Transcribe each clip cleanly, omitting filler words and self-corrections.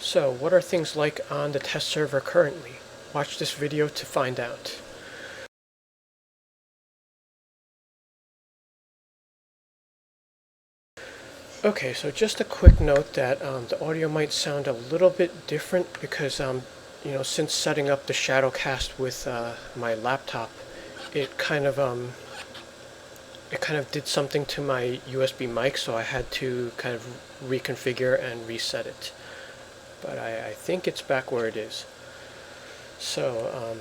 So, what are things like on the test server currently? Watch this video to find out. Okay, so just a quick note that the audio might sound a little bit different because, since setting up the Shadowcast with my laptop, it kind of did something to my USB mic, so I had to kind of reconfigure and reset it. But I think it's back where it is. So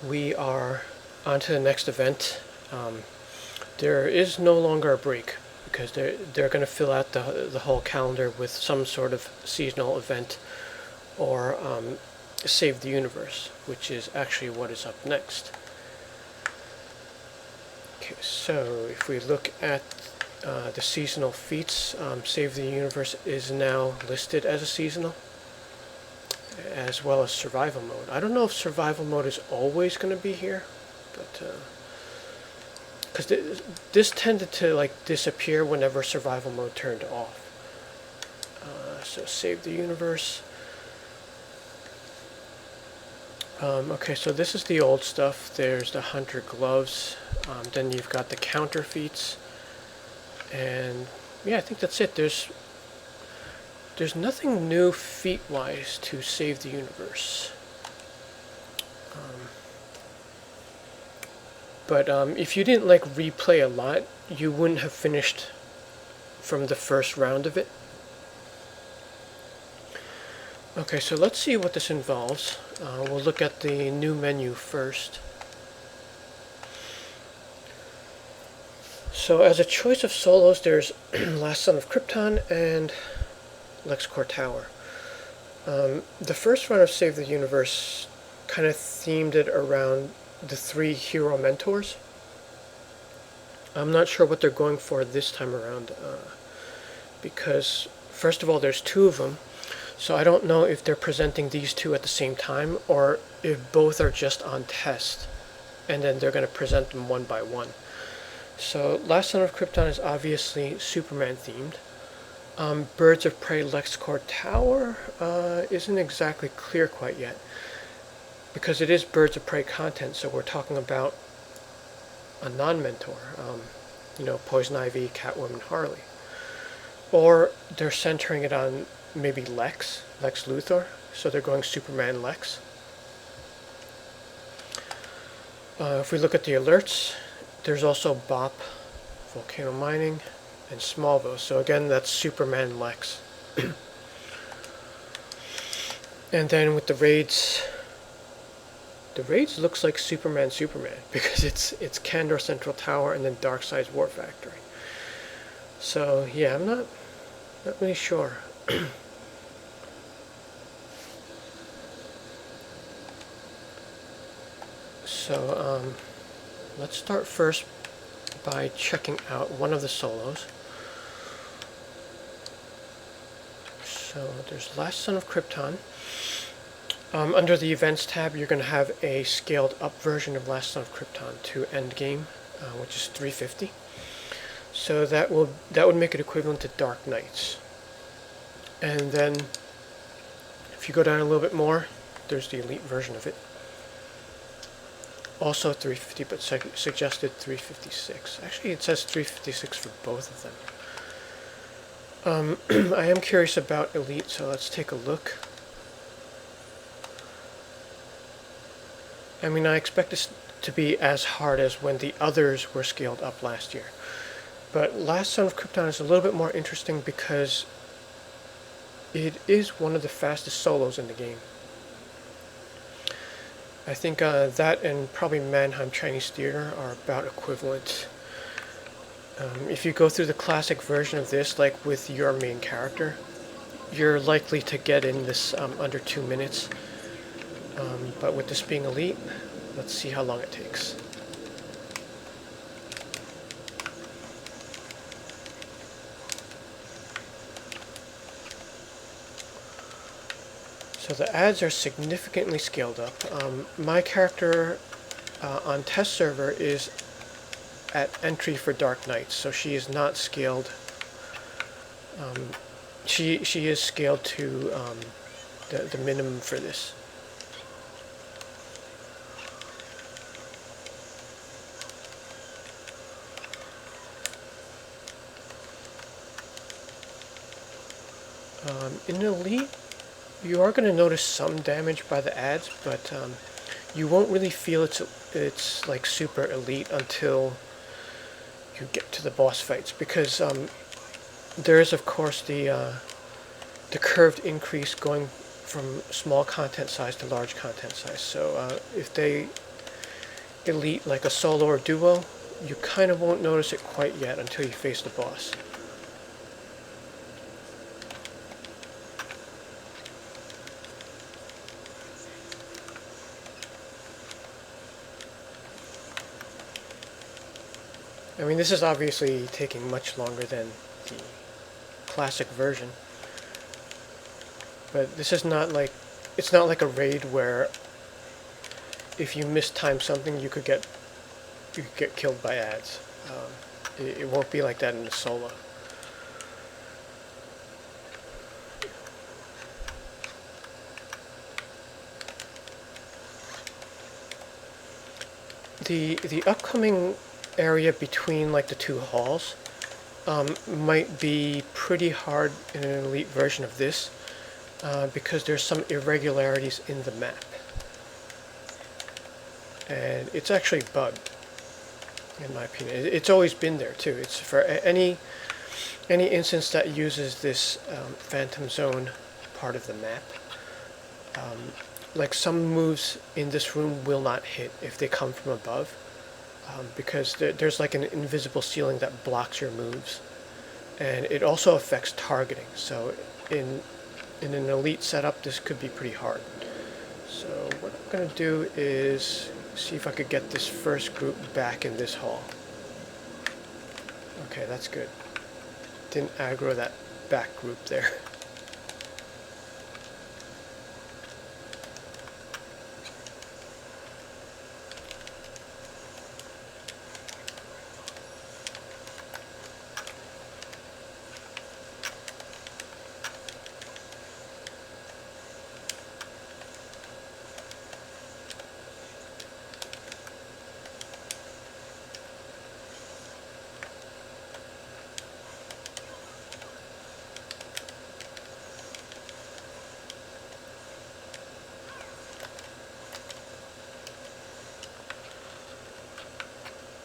we are on to the next event. There is no longer a break because they're going to fill out the whole calendar with some sort of seasonal event or Save the Universe, which is actually what is up next. Okay, so if we look at the seasonal feats, Save the Universe is now listed as a seasonal, as well as survival mode. I don't know if survival mode is always going to be here, but because this tended to disappear whenever survival mode turned off. So Save the Universe. Okay, so this is the old stuff. There's the Hunter gloves. Then you've got the counter feats, and yeah, I think that's it. There's nothing new feat-wise to Save the Universe. But if you didn't replay a lot, you wouldn't have finished from the first round of it. Okay, so let's see what this involves. We'll look at the new menu first. So as a choice of solos, there's Last Son of Krypton and LexCorp Tower. The first run of Save the Universe kind of themed it around the 3 hero mentors. I'm not sure what they're going for this time around because first of all there's 2 of them, so I don't know if they're presenting these 2 at the same time or if both are just on test and then they're going to present them one by one. So Last Son of Krypton is obviously Superman themed. Birds of Prey LexCorp Tower isn't exactly clear quite yet, because it is Birds of Prey content, so we're talking about a non-mentor, Poison Ivy, Catwoman, Harley. Or they're centering it on maybe Lex Luthor, so they're going Superman Lex. If we look at the alerts, there's also BoP, Volcano Mining, and Smallville, so again that's Superman Lex. And then with the raids looks like Superman because it's Kandor Central Tower and then Darkseid's War Factory. So yeah, I'm not really sure. So let's start first by checking out one of the solos. So there's Last Son of Krypton. Under the Events tab, you're going to have a scaled up version of Last Son of Krypton to Endgame, which is 350. So that would make it equivalent to Dark Knights. And then, if you go down a little bit more, there's the Elite version of it. Also 350, but suggested 356. Actually, it says 356 for both of them. I am curious about Elite, so let's take a look. I mean, I expect this to be as hard as when the others were scaled up last year. But Last Son of Krypton is a little bit more interesting because it is one of the fastest solos in the game. I think that and probably Mannheim Chinese Theater are about equivalent. If you go through the classic version of this, like with your main character, you're likely to get in this under 2 minutes. But with this being Elite, let's see how long it takes. So the ads are significantly scaled up. My character on test server is at entry for Dark Knights, so she is not scaled she is scaled to the minimum for this. In Elite, you are going to notice some damage by the ads, but you won't really feel it's like super elite until you get to the boss fights, because there is of course the curved increase going from small content size to large content size. So if they elite like a solo or duo, you kind of won't notice it quite yet until you face the boss. I mean, this is obviously taking much longer than the classic version, but this is not like, it's not like a raid where if you mistime something you could get killed by ads. It won't be like that in the solo. The upcoming area between like the two halls might be pretty hard in an elite version of this because there's some irregularities in the map, and it's actually bugged in my opinion. It's always been there too. It's for any instance that uses this phantom zone part of the map. Like some moves in this room will not hit if they come from above. Because there's like an invisible ceiling that blocks your moves, and it also affects targeting. So in an elite setup, this could be pretty hard. So what I'm going to do is see if I could get this first group back in this hall. Okay, that's good. Didn't aggro that back group there.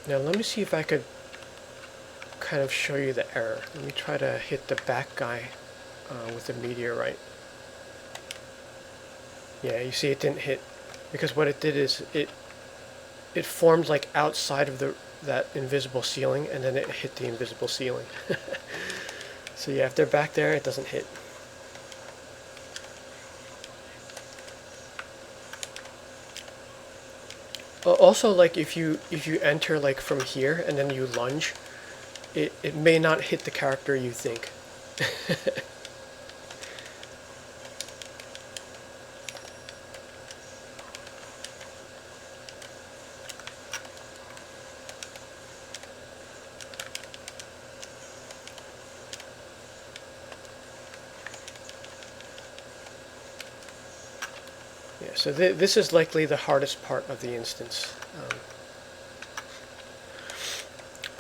Now let me see if I could kind of show you the error. Let me try to hit the back guy with the meteorite. Yeah, you see it didn't hit, because what it did is it formed like outside of that invisible ceiling, and then it hit the invisible ceiling. So yeah, if they're back there, it doesn't hit. Also, like if you enter like from here and then you lunge, it may not hit the character you think. Yeah, so this is likely the hardest part of the instance,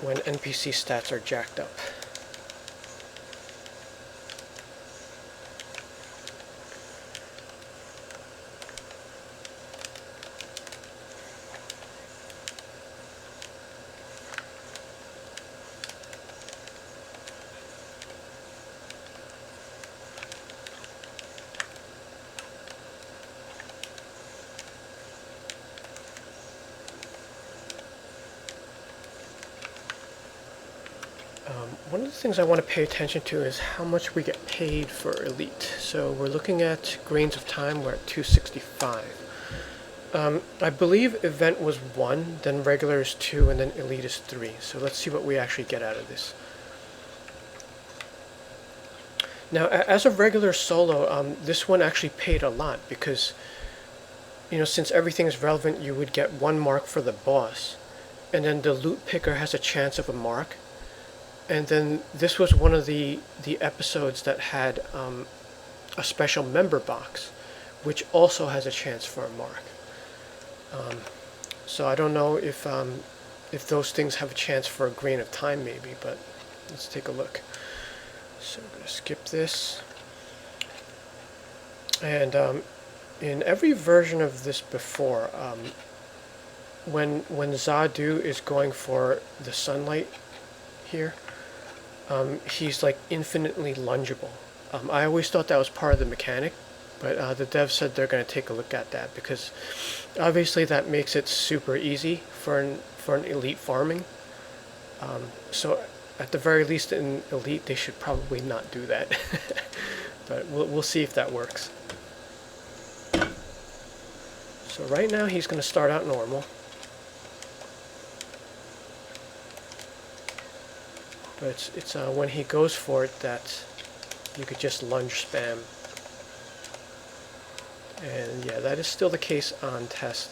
when NPC stats are jacked up. One of the things I want to pay attention to is how much we get paid for Elite. So we're looking at grains of time, we're at 265. I believe event was 1, then regular is 2, and then Elite is 3. So let's see what we actually get out of this. Now, as a regular solo, this one actually paid a lot because, you know, since everything is relevant, you would get 1 mark for the boss, and then the loot picker has a chance of a mark. And then this was one of the episodes that had a special member box, which also has a chance for a mark. So I don't know if those things have a chance for a grain of time, maybe, but let's take a look. So I'm going to skip this. And in every version of this before, when Zadu is going for the sunlight here, he's like infinitely lungeable. I always thought that was part of the mechanic, but the devs said they're going to take a look at that, because obviously that makes it super easy for an elite farming. So at the very least in elite they should probably not do that. But we'll see if that works. So right now he's going to start out normal. But it's when he goes for it that you could just lunge spam. And yeah, that is still the case on test.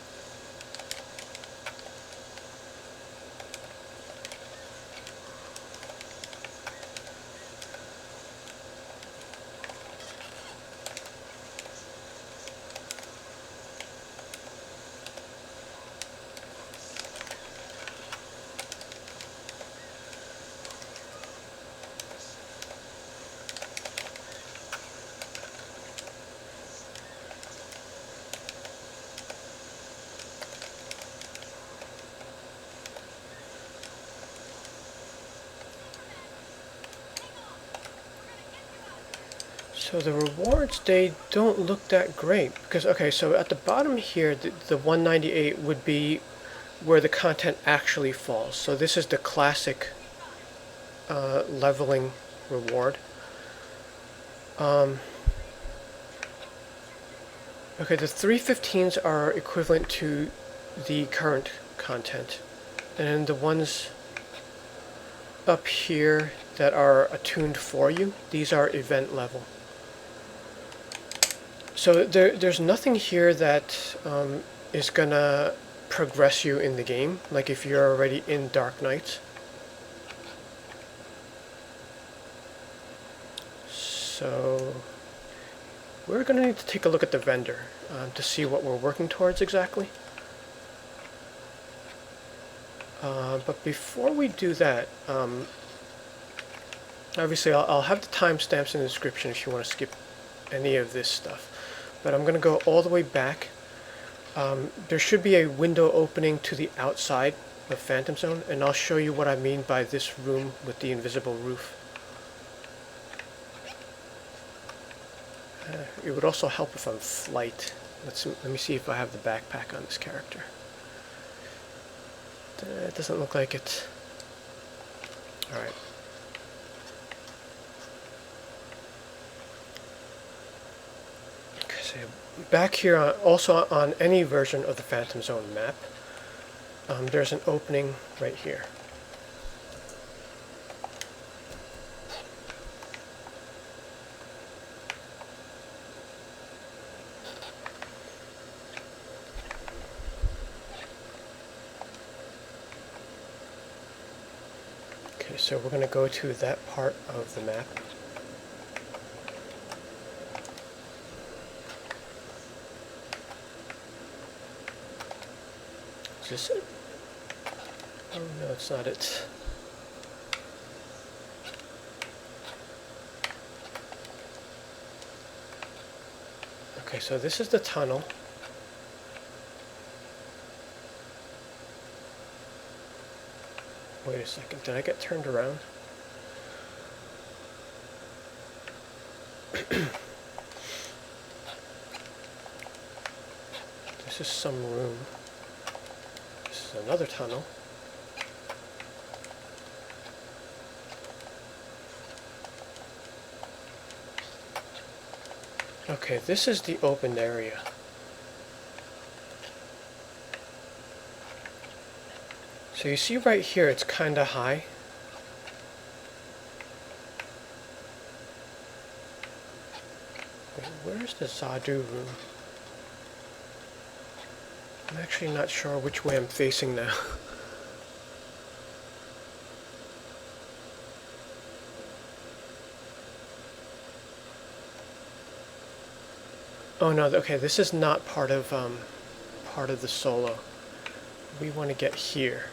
So the rewards, they don't look that great, because, okay, so at the bottom here, the 198 would be where the content actually falls. So this is the classic leveling reward. Okay, the 315s are equivalent to the current content, and the ones up here that are attuned for you, these are event level. So there's nothing here that is gonna progress you in the game, like if you're already in Dark Knights. So we're gonna need to take a look at the vendor to see what we're working towards exactly. But before we do that, obviously I'll have the timestamps in the description if you want to skip any of this stuff. But I'm going to go all the way back. There should be a window opening to the outside of Phantom Zone, and I'll show you what I mean by this room with the invisible roof. It would also help if I'm flight. Let me see if I have the backpack on this character. It doesn't look like it. Alright. Okay, so back here, also on any version of the Phantom Zone map, there's an opening right here. So we're going to go to that part of the map. Is this it? Oh no, it's not it. Okay, so this is the tunnel. Wait a second, did I get turned around? This is some room. This is another tunnel. Okay, this is the open area. So you see right here, it's kind of high. Wait, where's the Zadu room? I'm actually not sure which way I'm facing now. Oh no, okay, this is not part of the solo. We want to get here.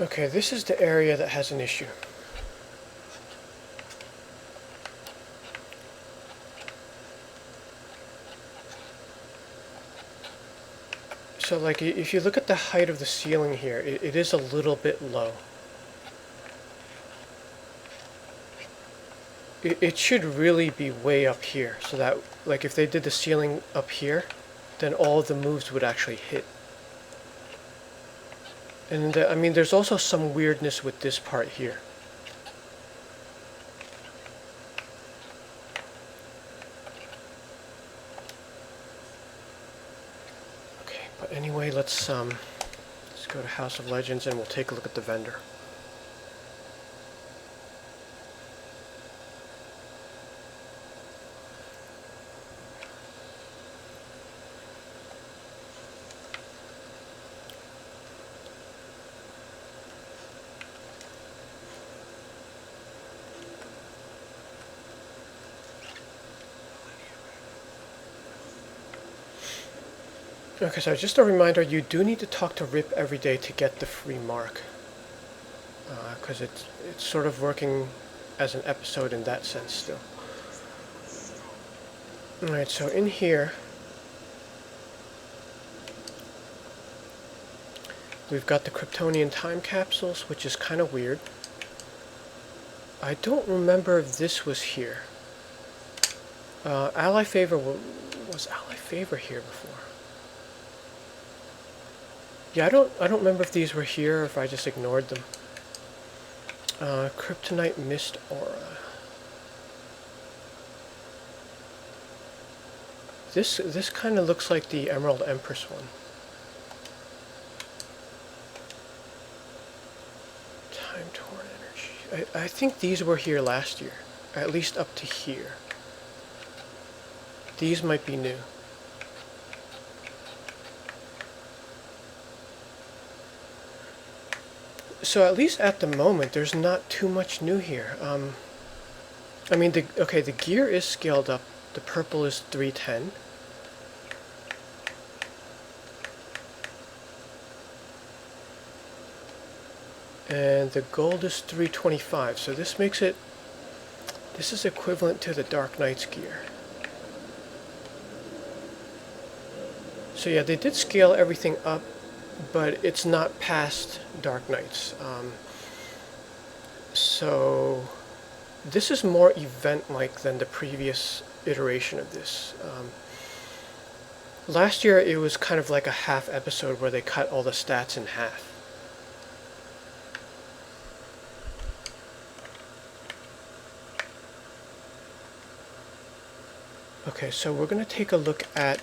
Okay, this is the area that has an issue. So like if you look at the height of the ceiling here, it is a little bit low. It should really be way up here, so that like if they did the ceiling up here, then all of the moves would actually hit. And I mean, there's also some weirdness with this part here. Okay, but anyway, let's go to House of Legends and we'll take a look at the vendor. Okay, so just a reminder, you do need to talk to Rip every day to get the free mark. Because it's sort of working as an episode in that sense still. Alright, so in here, we've got the Kryptonian time capsules, which is kind of weird. I don't remember if this was here. Ally Favor, was Ally Favor here before? Yeah, I don't remember if these were here or if I just ignored them. Kryptonite Mist Aura. This kind of looks like the Emerald Empress one. Time Torn Energy. I think these were here last year, at least up to here. These might be new. So at least at the moment, there's not too much new here. I mean, the gear is scaled up. The purple is 310. And the gold is 325. So this makes it, this is equivalent to the Dark Knight's gear. So yeah, they did scale everything up, but it's not past Dark Knights. So this is more event-like than the previous iteration of this. Last year it was kind of like a half episode where they cut all the stats in half. Okay, so we're going to take a look at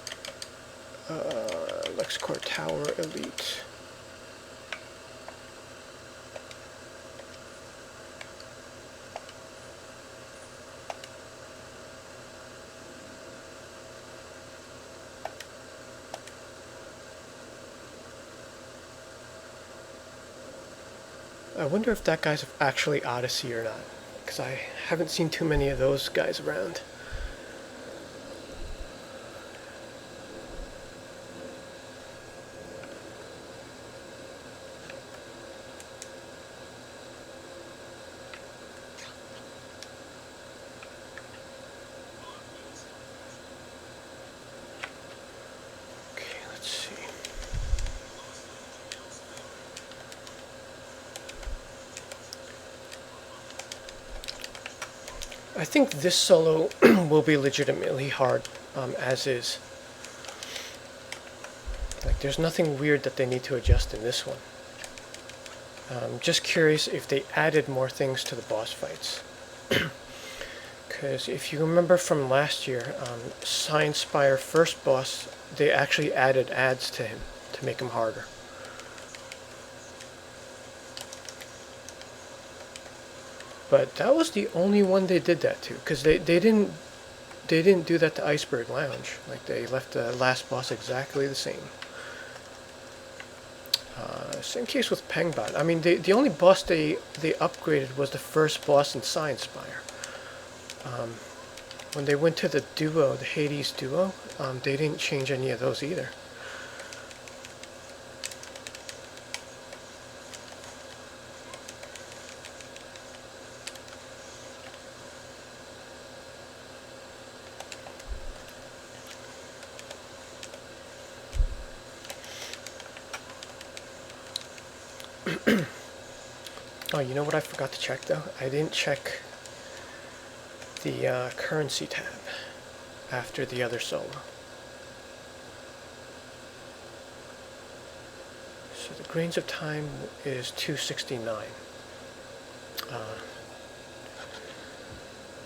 LexCorp Tower Elite. I wonder if that guy's actually Odyssey or not, because I haven't seen too many of those guys around. I think this solo will be legitimately hard, as is. Like, there's nothing weird that they need to adjust in this one. Just curious if they added more things to the boss fights. Because if you remember from last year, Science Spire first boss, they actually added ads to him to make him harder. But that was the only one they did that to, because they didn't do that to Iceberg Lounge. Like, they left the last boss exactly the same. Same case with Pengbot. I mean, the only boss they upgraded was the first boss in Science Spire. When they went to the duo, the Hades duo, they didn't change any of those either. Oh, you know what I forgot to check though? I didn't check the currency tab after the other solo. So the grains of time is 269.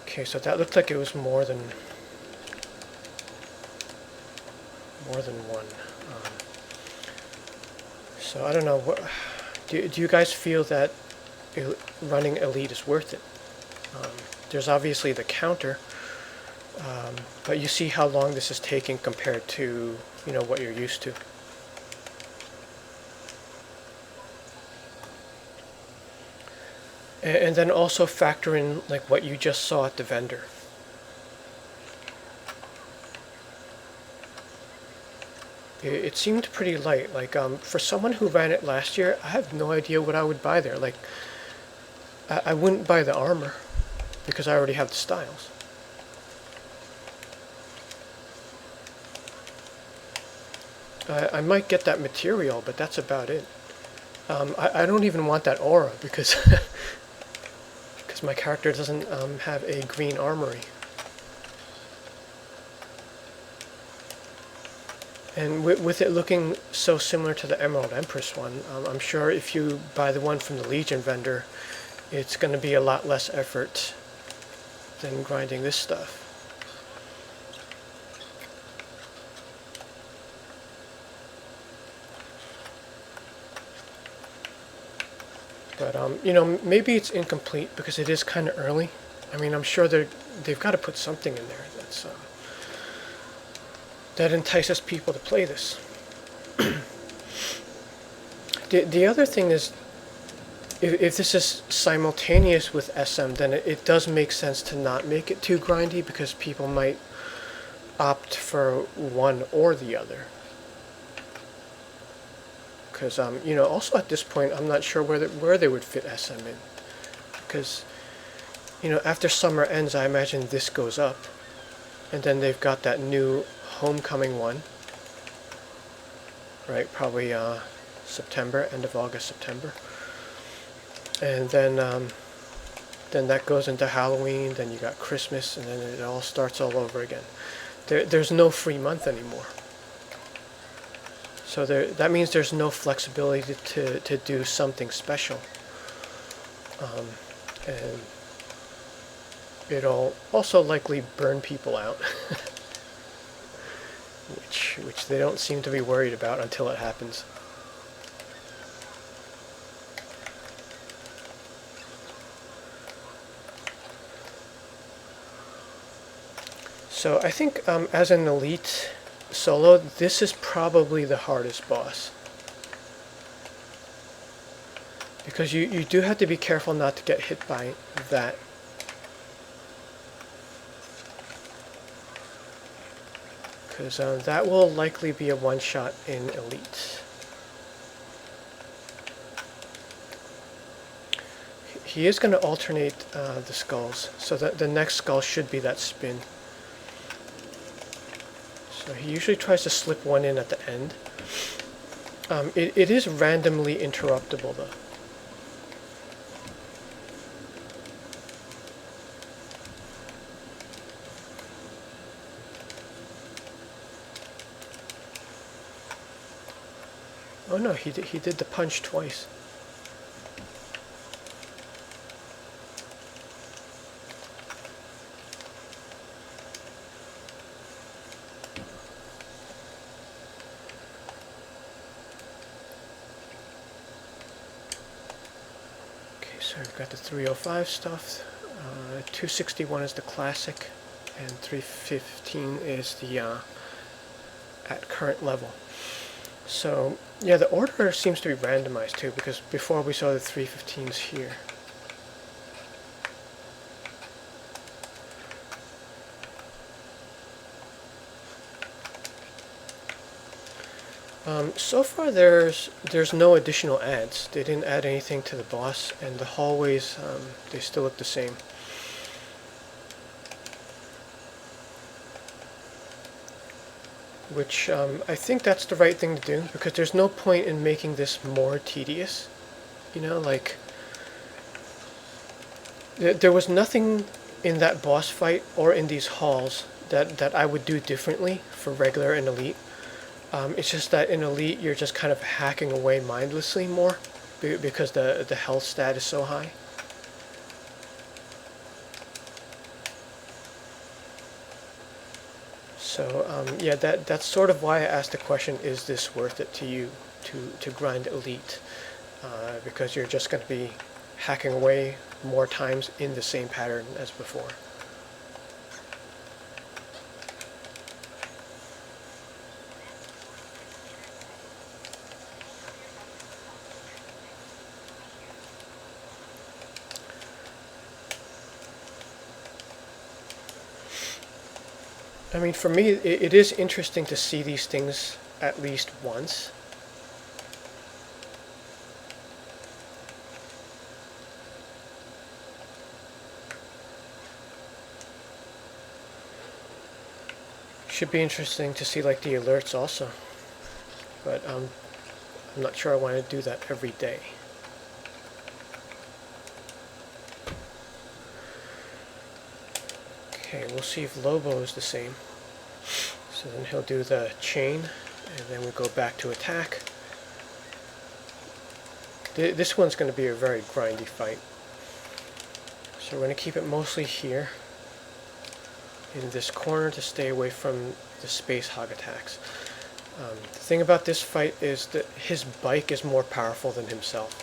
Okay, so that looked like it was more than one. So I don't know. Do you guys feel that running Elite is worth it? There's obviously the counter, but you see how long this is taking compared to what you're used to. And then also factor in like what you just saw at the vendor. It seemed pretty light. Like for someone who ran it last year, I have no idea what I would buy there. Like I wouldn't buy the armor because I already have the styles. I might get that material, but that's about it. I don't even want that aura because because my character doesn't have a green armory. And with it looking so similar to the Emerald Empress one, I'm sure if you buy the one from the Legion vendor, it's going to be a lot less effort than grinding this stuff. But maybe it's incomplete because it is kind of early. I mean, I'm sure they've got to put something in there that's that entices people to play this. The other thing is, if this is simultaneous with SM, then it does make sense to not make it too grindy because people might opt for one or the other. Because also at this point, I'm not sure where they would fit SM in, because after summer ends, I imagine this goes up, and then they've got that new Homecoming one, right? Probably September, end of August, September, and then that goes into Halloween. Then you got Christmas, and then it all starts all over again. There's no free month anymore. So that means there's no flexibility to do something special. And it'll also likely burn people out, which they don't seem to be worried about until it happens. So I think as an Elite Solo, this is probably the hardest boss, because you do have to be careful not to get hit by that. Because that will likely be a one-shot in Elite. He is going to alternate the skulls, so that the next skull should be that spin. So he usually tries to slip one in at the end. It is randomly interruptible though. Oh no, he did the punch twice. So we've got the 305 stuff, 261 is the classic, and 315 is the at current level. So yeah, the order seems to be randomized too, because before we saw the 315s here. So far there's no additional ads. They didn't add anything to the boss, and the hallways, they still look the same. Which I think that's the right thing to do, because there's no point in making this more tedious. You know, like, there was nothing in that boss fight or in these halls that I would do differently for regular and elite. It's just that in Elite, you're just kind of hacking away mindlessly more because the health stat is so high. So yeah, that's sort of why I asked the question: is this worth it to you to grind Elite? Because you're just going to be hacking away more times in the same pattern as before. I mean, for me, it is interesting to see these things at least once. Should be interesting to see like the alerts also, but I'm not sure I want to do that every day. Okay, we'll see if Lobo is the same. So then he'll do the chain, and then we go back to attack. This one's going to be a very grindy fight. So we're going to keep it mostly here, in this corner, to stay away from the space hog attacks. The thing about this fight is that his bike is more powerful than himself.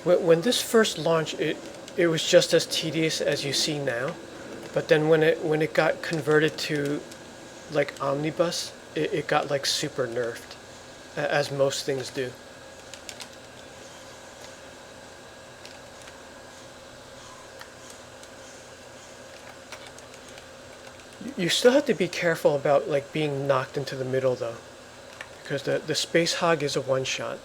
When this first launched, it was just as tedious as you see now, but then when it got converted to like omnibus, it got like super nerfed, as most things do. You still have to be careful about like being knocked into the middle though, because the space hog is a one shot.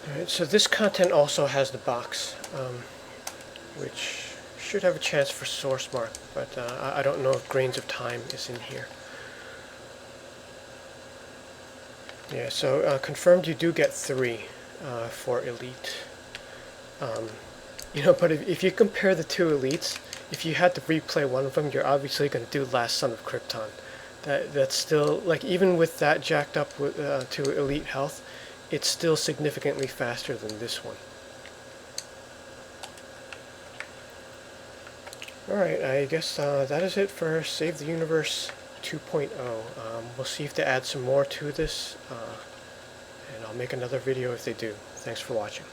Alright, so this content also has the box, which should have a chance for source mark, but I don't know if Grains of Time is in here. Yeah, so confirmed you do get 3 for Elite. But if you compare the two Elites, if you had to replay one of them, you're obviously going to do Last Son of Krypton. That's still, like, even with that jacked up to Elite health, it's still significantly faster than this one. Alright, I guess that is it for Save the Universe 2.0. We'll see if they add some more to this, and I'll make another video if they do. Thanks for watching.